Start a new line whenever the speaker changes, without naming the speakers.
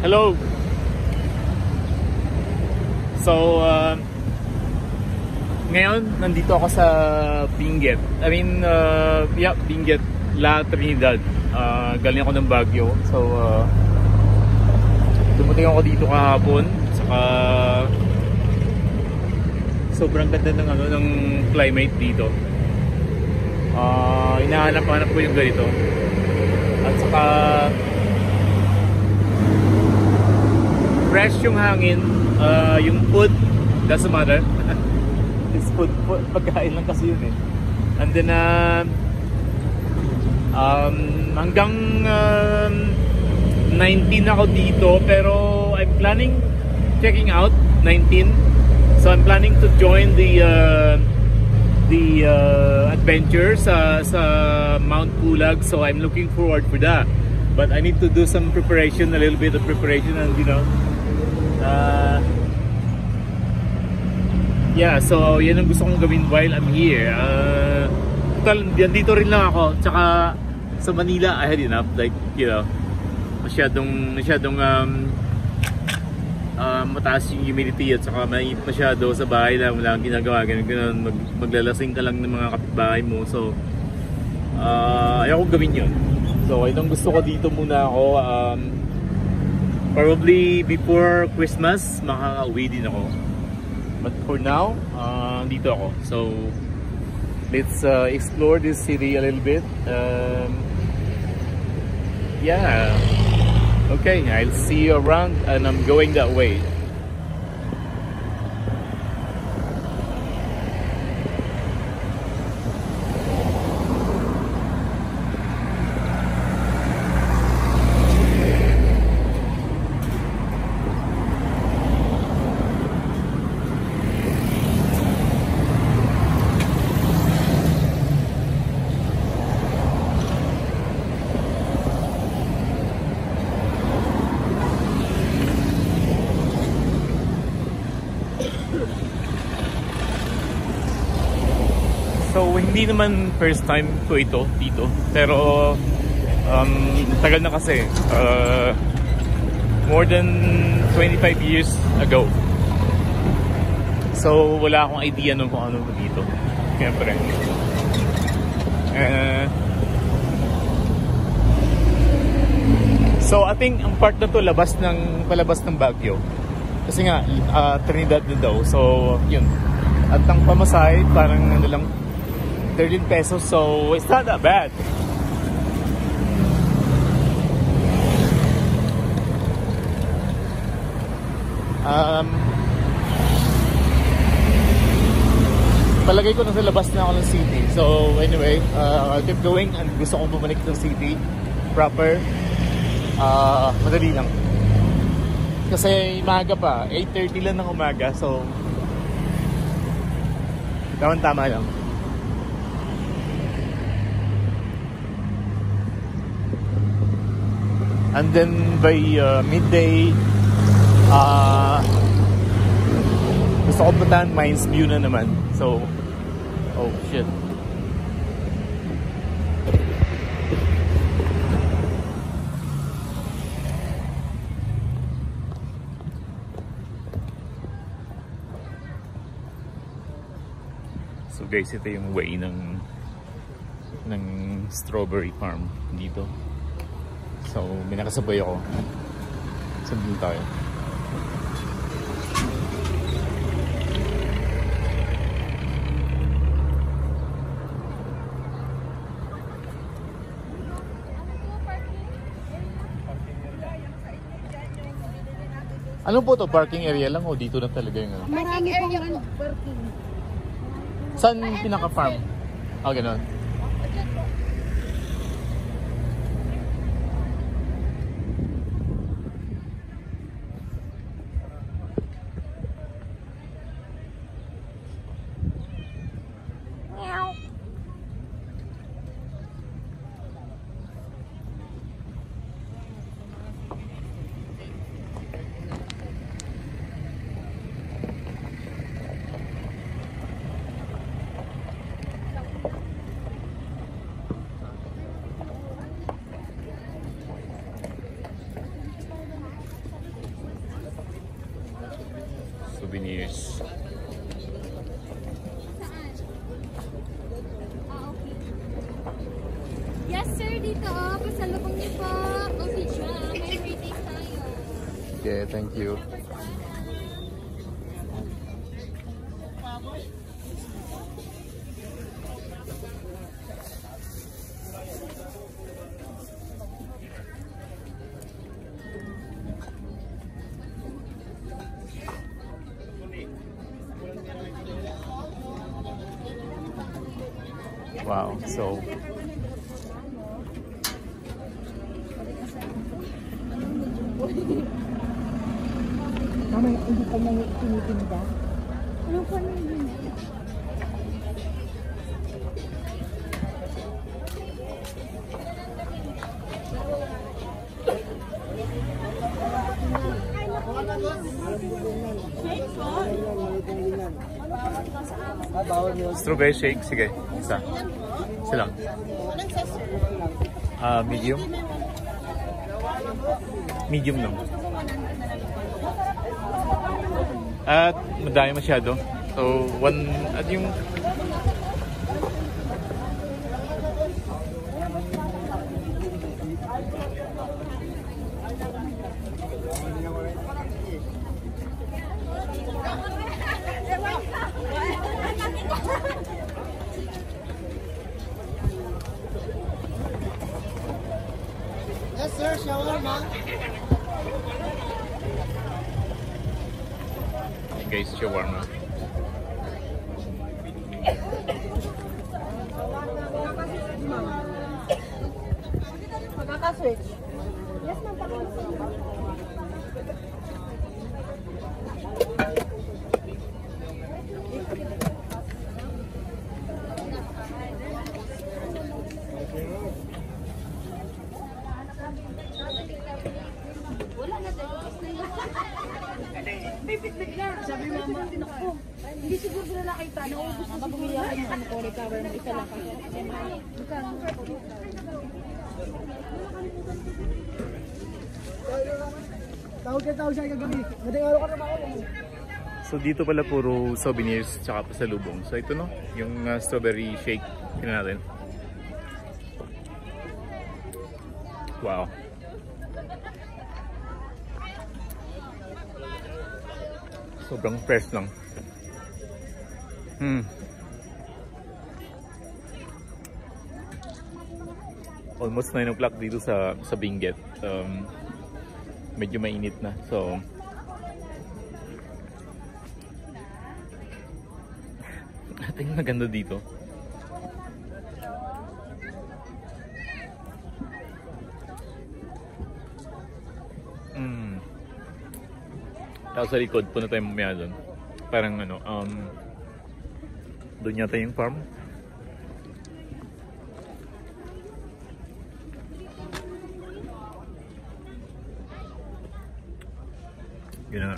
Hello. So, ngayon nandito ako sa Benguet. Benguet, La Trinidad. Galing ako ng Baguio. So, dumating ako dito kahapon. Saka sobrang ganda ng climate dito. Hinahanap-hanap ko yung ganito. At saka fresh yung hangin, yung food doesn't matter. It's food, pagkain lang kasi yun eh. And then hanggang 19 ako dito, pero I'm planning checking out 19. So I'm planning to join the adventure sa Mount Pulag. So I'm looking forward for that. But I need to do some preparation, a little bit of preparation, and yeah, so yan ang gusto kong gawin while I'm here. Total, dito rin lang ako. Tsaka sa Manila, I had enough. Like, masyadong mataas yung humidity at saka mainit masyado sa bahay lang. Wala kang ginagawa. Ganun, maglalasing ka lang ng mga kapitbahay mo. So, ayaw ko gawin yun. So, itong gusto ko dito muna ako. Probably before Christmas, makaka-uwi din ako. But for now, dito ako. So, let's explore this city a little bit. Yeah. Okay, I'll see you around and I'm going that way. So, hindi naman first time ko ito dito, pero tagal na kasi, more than 25 years ago. So, wala akong idea kung ano dito. Siyempre. So, I think ang part na to palabas ng Baguio. Kasi nga, Trinidad din daw. So, yun. At ang pamasahe, parang lang 13 pesos, so it's not that bad. Palagay ko nasa labas na ako ng city. So anyway, I'll keep going and gusto kong bumalik ng city proper. Madali lang. Kasi maaga pa, 8:30 lang ng umaga, so tama lang. And then by midday, gusto ko puntahan Mines View na naman. So, oh shit. So guys, ito yung way ng strawberry farm dito. So, may nakasabay ako. Sandun tayo. Ano po to? Parking area lang o dito na talaga yung
Marami pong parking.
Saan pinaka-farm? Ganon.
sir, dito oh. Pasalubong niyo po. Okay siya. May free taste tayo.
Okay, thank you. Wow, so
Mama, hindi pa niya tinitinda. Ano pa na yun?
strawberry shake, sige. Isa. Isa lang. Medium? Medium lang. At madami masyado. So, one, at yung
Yes, sir. Shawarma.
guys, shawarma.
Magkaka-switch. Yes, ma'am. Wala na tayo. Sabi mama, hindi siguro sila nakita. Naubos na bumili ako ng ano, cauliflower ng isa lang kasi.
Tawag siya kagabi. Madaling araw ka na ako.
So dito pala puro souvenirs tsaka pasalubong. So ito no, yung strawberry shake. Tingnan natin. Wow. Sobrang fresh lang. Almost 9 o'clock dito sa Benguet. Medyo mainit na. So ating maganda dito. Tapos sa likod, punta tayo mamaya doon. Parang ano, doon yata yung farm. Yun na nga.